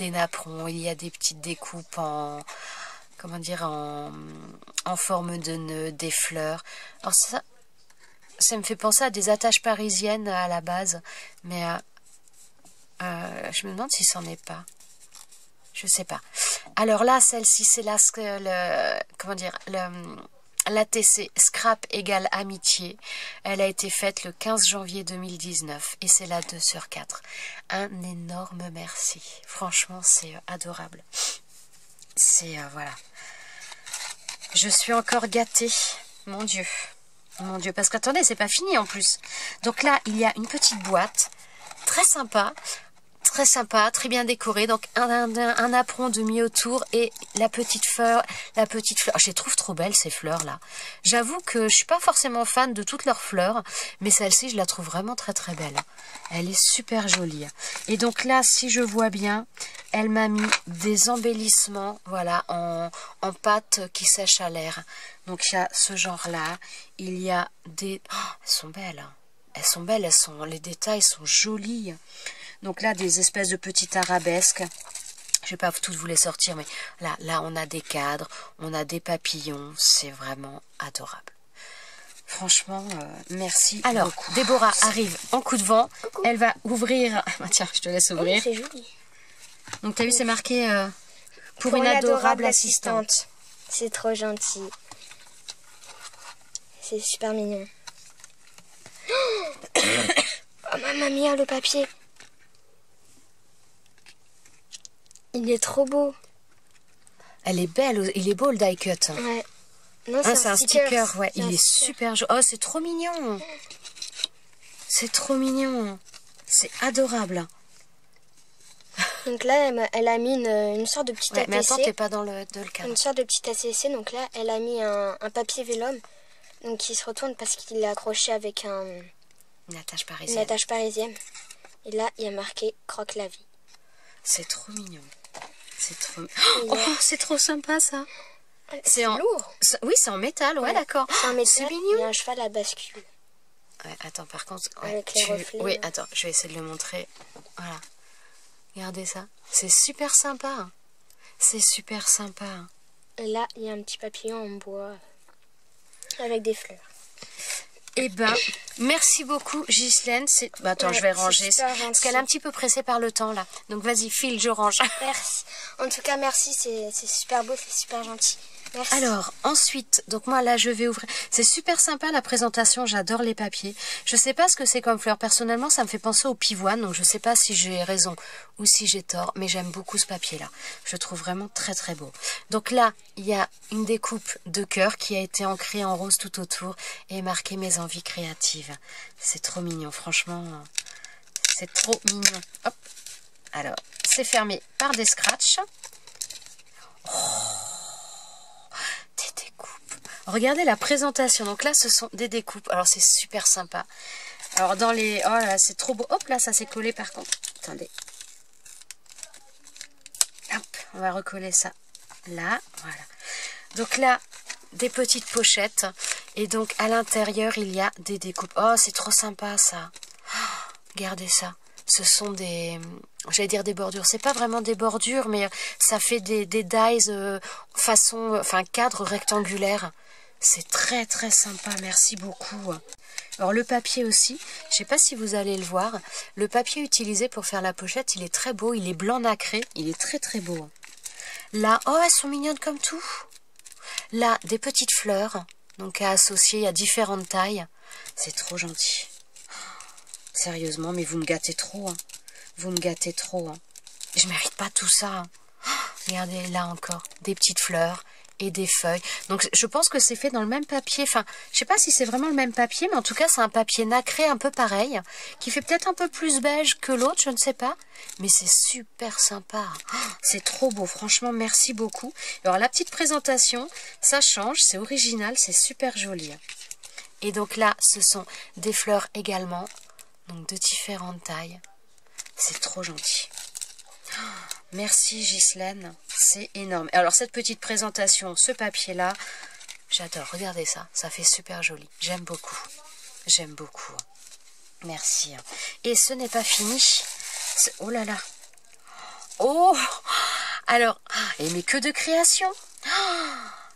napperons, il y a des petites découpes en, comment dire, en forme de nœud, des fleurs. Alors ça me fait penser à des attaches parisiennes à la base, mais je me demande si c'en est pas. Je sais pas. Alors là, celle-ci, c'est l'ATC Scrap égale amitié. Elle a été faite le 15 janvier 2019 et c'est la 2 sur 4. Un énorme merci. Franchement, c'est adorable. C'est, voilà. Je suis encore gâtée. Mon Dieu. Mon Dieu. Parce qu'attendez, c'est pas fini en plus. Donc là, il y a une petite boîte. Très sympa. Très sympa, très bien décoré. Donc un apron de mi autour et la petite fleur. Oh, je les trouve trop belles ces fleurs là. J'avoue que je suis pas forcément fan de toutes leurs fleurs, mais celle-ci je la trouve vraiment très très belle. Elle est super jolie. Et donc là, si je vois bien, elle m'a mis des embellissements, voilà, en pâte qui sèche à l'air. Donc il y a ce genre là. Il y a des, oh, elles sont belles. Elles sont belles. Les détails sont jolis. Donc là, des espèces de petites arabesques. Je vais pas toutes vous les sortir, mais là, on a des cadres, on a des papillons. C'est vraiment adorable. Franchement, merci beaucoup. Alors, Déborah arrive en coup de vent. Coucou. Elle va ouvrir... Ah, tiens, je te laisse ouvrir. Oh, c'est joli. Donc, tu as vu, c'est marqué pour une adorable assistante. C'est trop gentil. C'est super mignon. Oh, mamma mia, le papier. Il est trop beau. Elle est belle. Il est beau le die cut. Ouais. Non, c'est un sticker. Ouais, il est super joli. Oh, c'est trop mignon. C'est trop mignon. C'est adorable. Donc là, elle a mis une sorte de petit ATC. Mais attends, t'es pas dans le cadre. Une sorte de petit ATC. Donc là, elle a mis un papier vélum. Donc qui se retourne parce qu'il est accroché avec une attache parisienne. Une attache parisienne. Et là, il y a marqué Croque la vie. C'est trop mignon. C'est trop... Oh, c'est trop sympa ça. C'est lourd. Oui, c'est en métal, ouais, d'accord. C'est en métal. C'est mignon. Il y a un cheval à bascule. Ouais, attends, par contre... Avec les reflets. Oui, attends, je vais essayer de le montrer. Voilà. Regardez ça. C'est super sympa. C'est super sympa. Et là, il y a un petit papillon en bois avec des fleurs. Eh ben, merci beaucoup Ghislaine. Attends, je vais ranger. Parce qu'elle est un petit peu pressée par le temps là. Donc vas-y, file, je range. Merci. En tout cas, merci, c'est super beau, c'est super gentil. Merci. Alors, ensuite, donc moi là je vais ouvrir. C'est super sympa la présentation, j'adore les papiers. Je sais pas ce que c'est comme fleur. Personnellement, ça me fait penser au pivoine, donc je sais pas si j'ai raison ou si j'ai tort, mais j'aime beaucoup ce papier-là. Je trouve vraiment très très beau. Donc là, il y a une découpe de cœur qui a été ancrée en rose tout autour et marqué mes envies créatives. C'est trop mignon, franchement. C'est trop mignon. Hop. Alors, c'est fermé par des scratchs. Oh. Des découpes. Regardez la présentation. Donc là, ce sont des découpes. Alors, c'est super sympa. Alors, dans les... Oh là, c'est trop beau. Hop, là, ça s'est collé par contre. Attendez. Hop, on va recoller ça. Là, voilà. Donc là, des petites pochettes. Et donc, à l'intérieur, il y a des découpes. Oh, c'est trop sympa, ça. Oh, regardez ça. Ce sont des... J'allais dire des bordures. C'est pas vraiment des bordures, mais ça fait des dies façon... Enfin, cadre rectangulaire. C'est très, très sympa. Merci beaucoup. Alors, le papier aussi. Je sais pas si vous allez le voir. Le papier utilisé pour faire la pochette, il est très beau. Il est blanc nacré. Il est très, très beau. Là, oh, elles sont mignonnes comme tout. Là, des petites fleurs. Donc, à associer à différentes tailles. C'est trop gentil. Sérieusement, mais vous me gâtez trop. Hein. Vous me gâtez trop. Hein. Je mérite pas tout ça. Hein. Regardez, là encore, des petites fleurs et des feuilles. Donc je pense que c'est fait dans le même papier. Enfin, je sais pas si c'est vraiment le même papier, mais en tout cas c'est un papier nacré un peu pareil, qui fait peut-être un peu plus beige que l'autre, je ne sais pas. Mais c'est super sympa. Oh, c'est trop beau, franchement, merci beaucoup. Alors la petite présentation, ça change, c'est original, c'est super joli. Et donc là, ce sont des fleurs également, donc de différentes tailles. C'est trop gentil. Merci Ghislaine, c'est énorme. Alors cette petite présentation, ce papier-là, j'adore. Regardez ça, ça fait super joli. J'aime beaucoup, j'aime beaucoup. Merci. Et ce n'est pas fini. Oh là là. Oh, alors, mais que de création.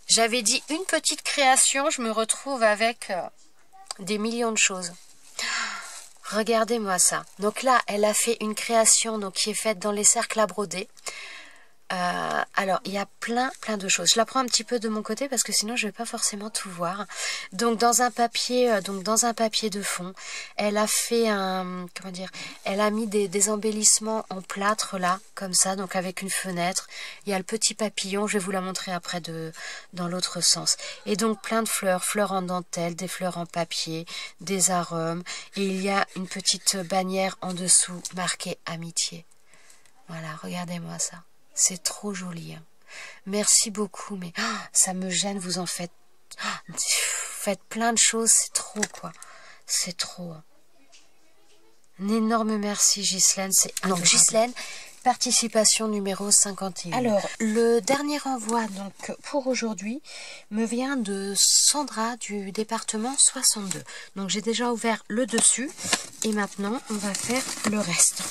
J'avais dit une petite création, je me retrouve avec des millions de choses. Regardez-moi ça. Donc là, elle a fait une création donc, qui est faite dans les cercles à broder. Alors, il y a plein de choses. Je la prends un petit peu de mon côté parce que sinon, je vais pas forcément tout voir. Donc, dans un papier de fond, elle a fait comment dire, elle a mis des embellissements en plâtre là, comme ça, donc avec une fenêtre. Il y a le petit papillon. Je vais vous la montrer après dans l'autre sens. Et donc, plein de fleurs, fleurs en dentelle, des fleurs en papier, des arômes. Et il y a une petite bannière en dessous marquée amitié. Voilà, regardez-moi ça. C'est trop joli. Hein. Merci beaucoup, mais ça me gêne, vous en faites. Faites plein de choses, c'est trop, quoi. C'est trop. Hein. Un énorme merci, Ghislaine. Donc, Ghislaine, participation numéro 51. Alors, le dernier envoi donc pour aujourd'hui me vient de Sandra du département 62. Donc, j'ai déjà ouvert le dessus et maintenant, on va faire le reste.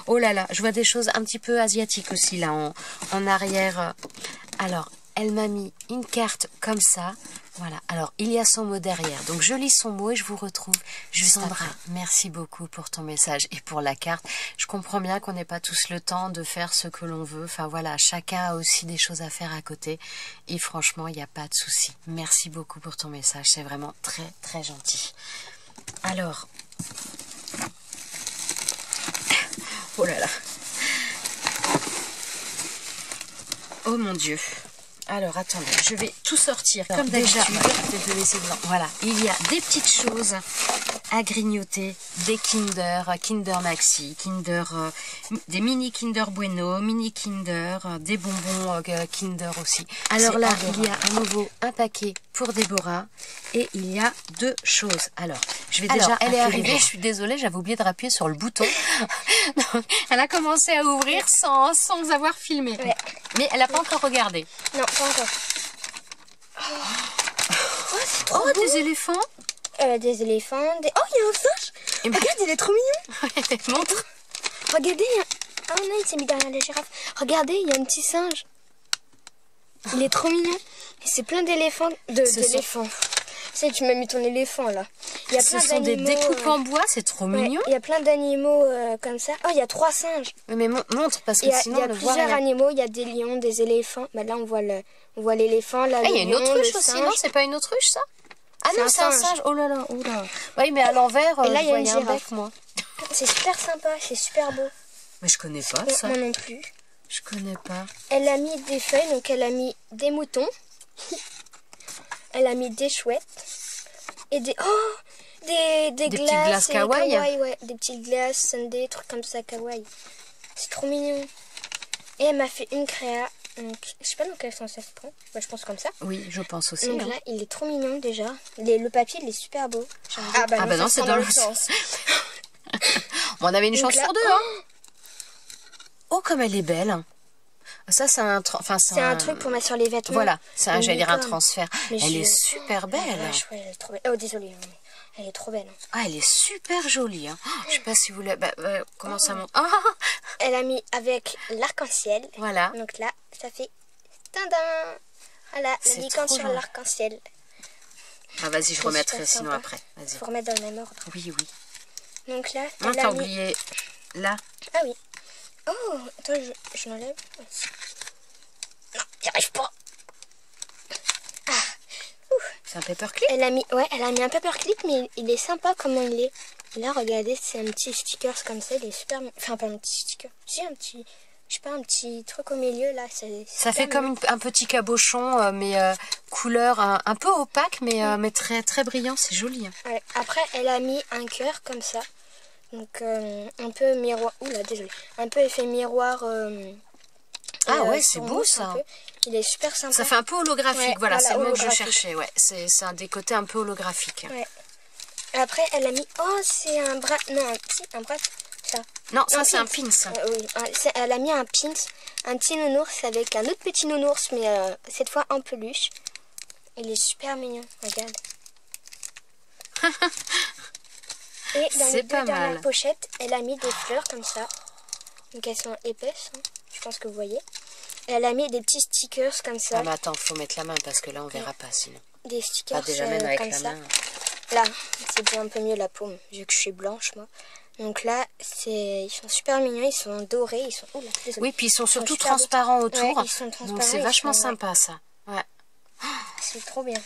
Oh là là, je vois des choses un petit peu asiatiques aussi là en arrière. Alors, elle m'a mis une carte comme ça. Voilà, alors il y a son mot derrière. Donc je lis son mot et je vous retrouve juste après. Merci beaucoup pour ton message et pour la carte. Je comprends bien qu'on n'ait pas tous le temps de faire ce que l'on veut. Enfin voilà, chacun a aussi des choses à faire à côté. Et franchement, il n'y a pas de souci. Merci beaucoup pour ton message. C'est vraiment très gentil. Alors... Oh là là. Oh mon Dieu. Alors attendez, je vais tout sortir comme d'habitude. Peut-être le laisser devant. Voilà, il y a des petites choses à grignoter, des Kinder Maxi, des mini Kinder Bueno, mini Kinder, des bonbons Kinder aussi. Alors là, il y a à nouveau un paquet pour Déborah et il y a deux choses. Alors, je vais déjà... Elle est arrivée, je suis désolée, j'avais oublié de appuyer sur le bouton. Donc, elle a commencé à ouvrir sans avoir filmé. Ouais. Mais elle n'a pas encore regardé. Non, pas encore. Oh, c'est trop beau. Des éléphants. Des éléphants, Oh, il y a un singe. Regarde, il est trop mignon. Montre. Regardez, oh non, il s'est mis derrière la girafe. Regardez, il y a un petit singe. Il est trop mignon. Et c'est plein d'éléphants. D'éléphants. C'est tu m'as mis ton éléphant là. Il y a plein Ce sont des découpes en bois, c'est trop mignon. Il y a plein d'animaux comme ça. Oh, il y a 3 singes. Mais montre parce que sinon il y a plusieurs animaux. Il y a des lions, des éléphants. Bah là on voit l'éléphant. Là, il y a une autruche aussi, non? C'est pas une autruche ça? Ah non, c'est un singe. Oh là là, oh là. Oui, mais à l'envers, et là il y a une girafe. Bec, moi. C'est super sympa, c'est super beau. Mais je connais pas ça. Moi non plus. Je connais pas. Elle a mis des feuilles, donc elle a mis des moutons. Elle a mis des chouettes. Et des petites glaces kawaii. Ouais, des petites glaces, des trucs comme ça kawaii. C'est trop mignon. Et elle m'a fait une créa. Donc, je sais pas dans quel sens ça se prend. Bah, je pense comme ça. Oui, je pense aussi. Donc là, il est trop mignon déjà. Le papier, il est super beau. Bah non, c'est dans l'autre sens. Bon, on avait une chance sur deux, hein. Oh, comme elle est belle. Ça, c'est un truc pour mettre sur les vêtements. Voilà, j'allais dire un transfert. Elle est super belle. Elle est trop belle. Oh, désolée. Elle est trop belle. Ah, elle est super jolie. Hein. Je sais pas si vous voulez... comment ça monte? Elle a mis avec l'arc-en-ciel. Voilà. Donc là, ça fait... Tadam. Voilà, la licorne sur l'arc-en-ciel. Ah, vas-y, je remettrai sinon après. Vas-y. Faut remettre dans le même ordre. Oui. Donc là, non, t'as oublié là. Ah oui. Oh, attends, je l'enlève. Non, j'y arrive pas. C'est un paperclip. Elle a mis un paperclip, mais il est sympa comment il est. Et là, regardez, c'est un petit sticker comme ça, il est super... Enfin, pas un petit sticker, si un petit je sais pas, un petit truc au milieu là. Ça fait comme un petit cabochon, mais couleur un peu opaque, mais très, très brillant, c'est joli. Hein. Ouais. Après, elle a mis un cœur comme ça. Donc, un peu miroir. Oula, désolé. Un peu effet miroir. Ah ouais, c'est beau ça. Il est super sympa. Ça fait un peu holographique, ouais, voilà, c'est le mot que je cherchais. Ouais, c'est un des côtés un peu holographiques. Ouais. Après, elle a mis... Oh, c'est un bras... Non, un bras... Ça. Non, ça c'est un pins. Oui, elle a mis un pins, un petit nounours avec un autre petit nounours, mais cette fois en peluche. Il est super mignon, regarde. Et dans les deux dernières pochettes, elle a mis des fleurs comme ça. Donc elles sont épaisses, hein. Je pense que vous voyez. Et elle a mis des petits stickers comme ça. Ah mais attends, faut mettre la main parce que là on verra pas sinon. Des stickers déjà même avec comme la ça. main. Là, c'est bien un peu mieux la paume, vu que je suis blanche moi. Donc là, ils sont super mignons, ils sont dorés, ils sont... Oh, là, oui, puis ils sont surtout transparents autour. Ouais, ils sont transparents. Donc c'est vachement sympa ça. Ouais. C'est trop bien.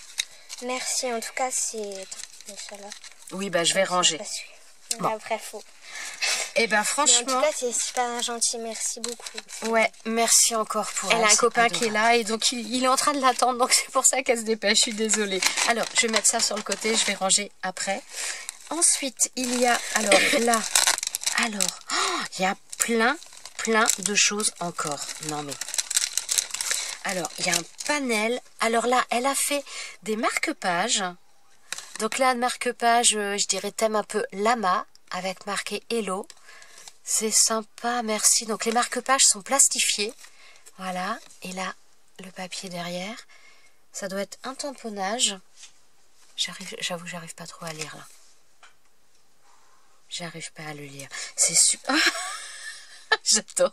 Merci, en tout cas, c'est... Oui, bah je vais ranger. Bon. Après, faut... Et ben franchement... Mais en tout cas, c'est super gentil, merci beaucoup. Ouais, merci encore pour elle. Elle a un copain qui est là et donc il est en train de l'attendre, donc c'est pour ça qu'elle se dépêche, je suis désolée. Alors, je vais mettre ça sur le côté, je vais ranger après. Ensuite, il y a, alors là, il y a plein de choses encore. Non mais... Alors, il y a un panel. Alors là, elle a fait des marque-pages. Donc là, marque-page, je dirais thème un peu lama, avec marqué Hello. C'est sympa, merci. Donc les marque-pages sont plastifiés. Voilà. Et là, le papier derrière. Ça doit être un tamponnage. J'avoue, j'arrive pas trop à lire là. J'arrive pas à le lire. C'est super. J'adore.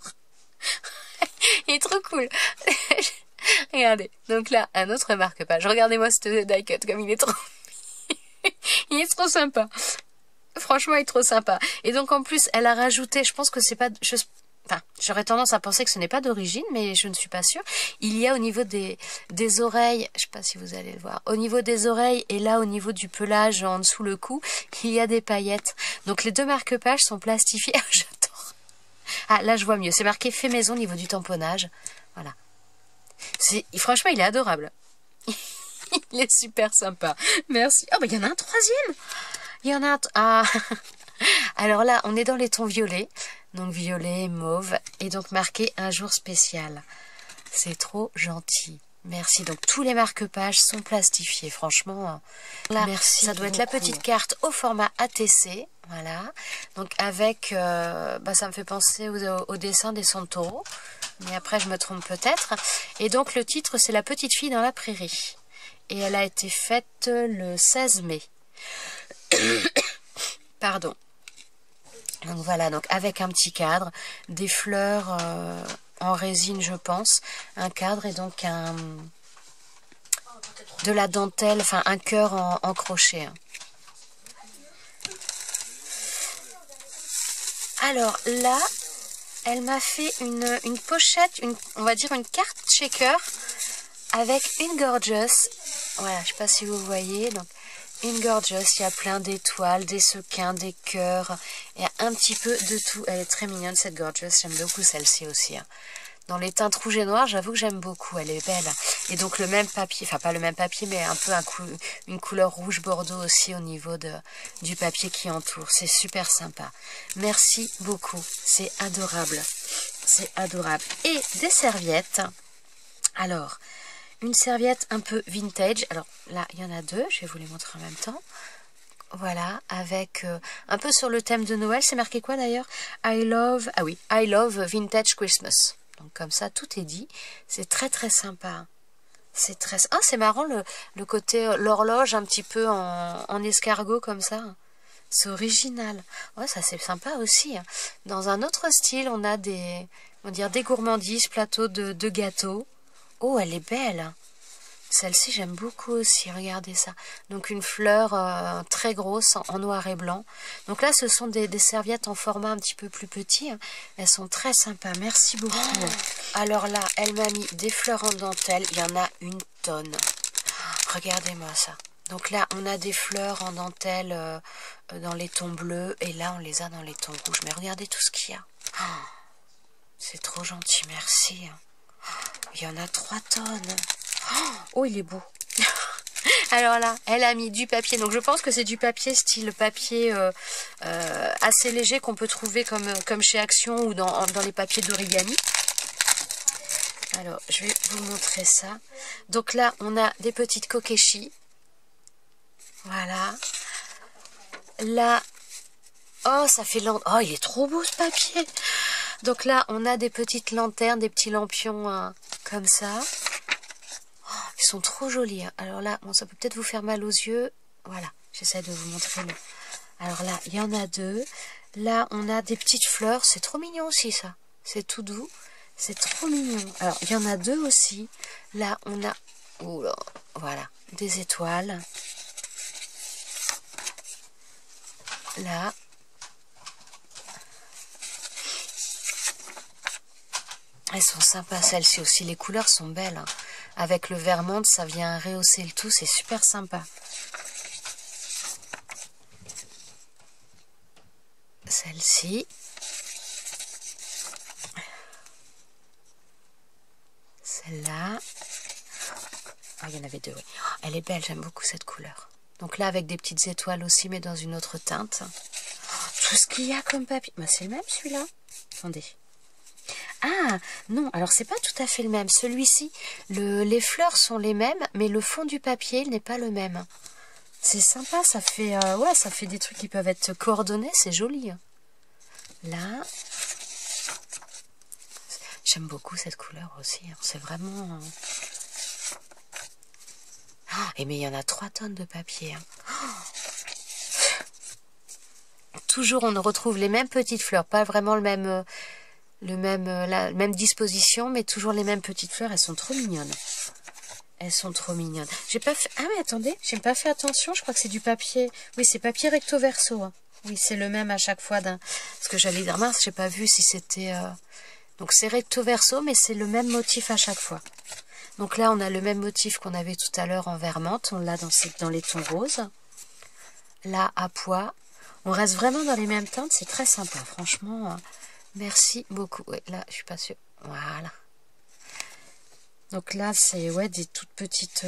Il est trop cool. Regardez. Donc là, un autre marque-page. Regardez-moi ce die-cut comme il est trop... il est trop sympa. Franchement, il est trop sympa. Et donc, en plus, elle a rajouté, je pense que c'est pas... Enfin, j'aurais tendance à penser que ce n'est pas d'origine, mais je ne suis pas sûre. Il y a au niveau des oreilles, je ne sais pas si vous allez le voir, au niveau des oreilles et là, au niveau du pelage en dessous le cou, il y a des paillettes. Donc, les deux marque-pages sont plastifiés. J'adore. Ah, là, je vois mieux. C'est marqué fait maison au niveau du tamponnage. Voilà. Franchement, il est adorable. Il est super sympa. Merci. Oh, bah, il y en a un troisième. Il y en a un... Ah. Alors là, on est dans les tons violets. Donc, violet, mauve. Et donc, marqué un jour spécial. C'est trop gentil. Merci. Donc, tous les marque-pages sont plastifiés. Franchement, là, merci. Ça doit être la petite carte au format ATC. Voilà. Donc, avec... ça me fait penser au dessin des Santoro. Mais après, je me trompe peut-être. Et donc, le titre, c'est La petite fille dans la prairie. Et elle a été faite le 16 mai. Pardon. Donc voilà, donc avec un petit cadre, des fleurs en résine, je pense, un cadre et donc de la dentelle, enfin un cœur en crochet. Alors là, elle m'a fait une pochette, on va dire une carte shaker avec une gorgeous. Voilà, je ne sais pas si vous voyez, donc une gorgeous, il y a plein d'étoiles, des sequins, des cœurs, il y a un petit peu de tout. Elle est très mignonne cette gorgeous, j'aime beaucoup celle-ci aussi. Hein. Dans les teintes rouges et noires, j'avoue que j'aime beaucoup, elle est belle. Et donc le même papier, enfin pas le même papier, mais un peu une couleur rouge bordeaux aussi au niveau du papier qui entoure. C'est super sympa. Merci beaucoup, c'est adorable. C'est adorable. Et des serviettes. Alors... une serviette un peu vintage. Alors là, il y en a deux. Je vais vous les montrer en même temps. Voilà, avec un peu sur le thème de Noël. C'est marqué quoi d'ailleurs? I love... Ah oui, I love vintage Christmas. Donc comme ça, tout est dit. C'est très très sympa. C'est très... Ah, c'est marrant le côté... l'horloge un petit peu en escargot comme ça. C'est original. Ouais, ça c'est sympa aussi. Dans un autre style, on a des... on va dire des gourmandises, plateaux de gâteaux. Oh, elle est belle. Celle-ci, j'aime beaucoup aussi. Regardez ça. Donc, une fleur très grosse en noir et blanc. Donc là, ce sont des serviettes en format un petit peu plus petit. Elles sont très sympas. Merci beaucoup. Oh. Alors là, elle m'a mis des fleurs en dentelle. Il y en a une tonne. Regardez-moi ça. Donc là, on a des fleurs en dentelle dans les tons bleus. Et là, on les a dans les tons rouges. Mais regardez tout ce qu'il y a. Oh. C'est trop gentil, merci. Il y en a 3 tonnes. Oh, il est beau. Alors là, elle a mis du papier. Donc je pense que c'est du papier style papier assez léger qu'on peut trouver comme chez Action ou dans les papiers d'origami. Alors, je vais vous montrer ça. Donc là, on a des petites kokeshi. Voilà. Là, oh, ça fait lent. Oh, il est trop beau ce papier. Donc là, on a des petites lanternes, des petits lampions comme ça. Oh, ils sont trop jolis. Hein. Alors là, bon, ça peut peut-être vous faire mal aux yeux. Voilà, j'essaie de vous montrer. Alors là, il y en a 2. Là, on a des petites fleurs. C'est trop mignon aussi, ça. C'est tout doux. C'est trop mignon. Alors, il y en a 2 aussi. Là, on a... Oh là, voilà, des étoiles. Là. Elles sont sympas, celles-ci aussi. Les couleurs sont belles. Hein. Avec le vermont, ça vient rehausser le tout. C'est super sympa. Celle-ci. Celle-là. Ah, il y en avait 2, oui. Oh, elle est belle, j'aime beaucoup cette couleur. Donc là, avec des petites étoiles aussi, mais dans une autre teinte. Oh, tout ce qu'il y a comme papier. Bah, c'est le même, celui-là. Attendez. Ah, non, alors c'est pas tout à fait le même. Celui-ci, les fleurs sont les mêmes, mais le fond du papier n'est pas le même. C'est sympa, ça fait, ouais, ça fait des trucs qui peuvent être coordonnés, c'est joli. Là, j'aime beaucoup cette couleur aussi. Hein. C'est vraiment... Oh, et mais il y en a 3 tonnes de papier. Hein. Oh. Toujours, on retrouve les mêmes petites fleurs, pas vraiment la même disposition, mais toujours les mêmes petites fleurs. Elles sont trop mignonnes. Elles sont trop mignonnes. J'ai pas fait... Ah mais attendez, j'ai pas fait attention. Je crois que c'est du papier. Oui, c'est papier recto verso. Hein. Oui, c'est le même à chaque fois. Parce que j'allais dire mince, j'ai pas vu si c'était. Donc c'est recto verso, mais c'est le même motif à chaque fois. Donc là, on a le même motif qu'on avait tout à l'heure en vermente. On l'a dans les tons roses. Là, à pois. On reste vraiment dans les mêmes teintes. C'est très sympa. Franchement, merci beaucoup. Ouais, là, je suis pas sûre. Voilà. Donc là, c'est ouais, des toutes petites,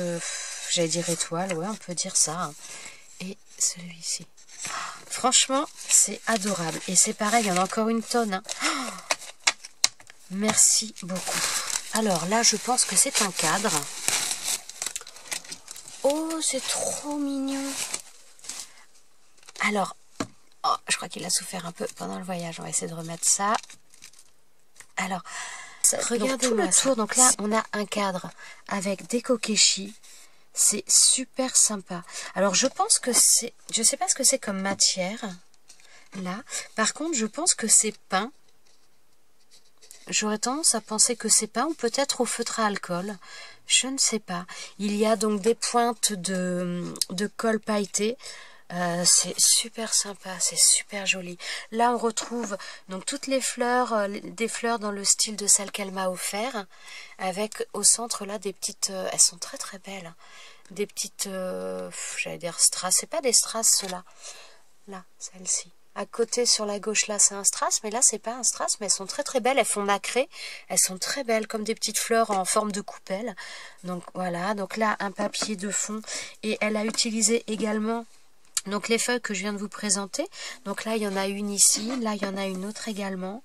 j'allais dire étoiles. Ouais, on peut dire ça. Hein. Et celui-ci. Franchement, c'est adorable. Et c'est pareil, il y en a encore une tonne. Hein. Merci beaucoup. Alors là, je pense que c'est un cadre. Oh, c'est trop mignon. Alors, oh, je crois qu'il a souffert un peu pendant le voyage. On va essayer de remettre ça. Alors, regardez-moi le tour. Donc là, on a un cadre avec des kokeshi. C'est super sympa. Alors, je pense que c'est... Je sais pas ce que c'est comme matière. Là. Par contre, je pense que c'est peint. J'aurais tendance à penser que c'est peint ou peut-être au feutre à alcool. Je ne sais pas. Il y a donc des pointes de colle pailletée. C'est super sympa, c'est super joli. Là, on retrouve donc toutes les fleurs, des fleurs dans le style de celle qu'elle m'a offert, avec au centre là des petites, elles sont très très belles, des petites, j'allais dire strass, c'est pas des strass ceux-là, là, celle-ci. À côté sur la gauche là c'est un strass, mais là c'est pas un strass, mais elles sont très très belles, elles font nacré, elles sont très belles comme des petites fleurs en forme de coupelle. Donc voilà, donc là un papier de fond et elle a utilisé également donc les feuilles que je viens de vous présenter. Donc là il y en a une ici, là il y en a une autre également.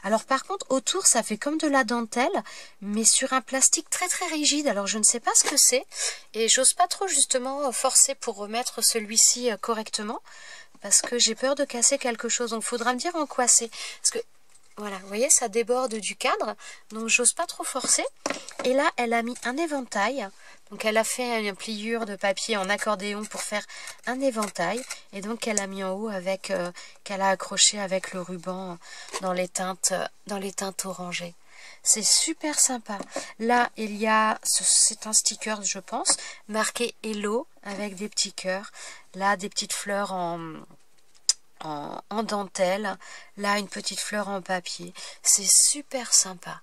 Alors par contre autour ça fait comme de la dentelle, mais sur un plastique très très rigide. Alors je ne sais pas ce que c'est et j'ose pas trop justement forcer pour remettre celui-ci correctement. Parce que j'ai peur de casser quelque chose. Donc, il faudra me dire en quoi c'est. Parce que, voilà, vous voyez, ça déborde du cadre. Donc, j'ose pas trop forcer. Et là, elle a mis un éventail. Donc, elle a fait une pliure de papier en accordéon pour faire un éventail. Et donc, elle a mis en haut avec... qu'elle a accroché avec le ruban dans les teintes orangées. C'est super sympa. Là, il y a... C'est un sticker, je pense, marqué Hello avec des petits cœurs. Là, des petites fleurs en dentelle. Là, une petite fleur en papier. C'est super sympa.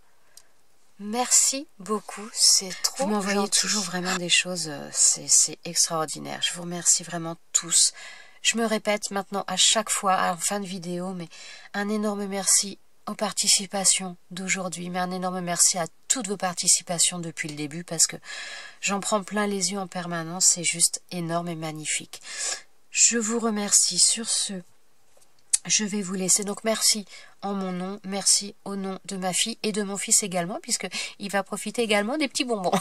Merci beaucoup. C'est trop Vous m'envoyez toujours vraiment des choses. C'est extraordinaire. Je vous remercie vraiment tous. Je me répète maintenant à chaque fois, en fin de vidéo, mais un énorme merci aux participations d'aujourd'hui, mais un énorme merci à toutes vos participations depuis le début parce que j'en prends plein les yeux en permanence, c'est juste énorme et magnifique. Je vous remercie. Sur ce, je vais vous laisser. Donc merci en mon nom, merci au nom de ma fille et de mon fils également, puisqu'il va profiter également des petits bonbons.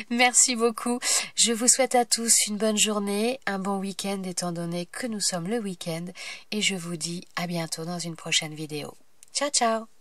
Merci beaucoup. Je vous souhaite à tous une bonne journée, un bon week-end étant donné que nous sommes le week-end, et je vous dis à bientôt dans une prochaine vidéo. Ciao ciao.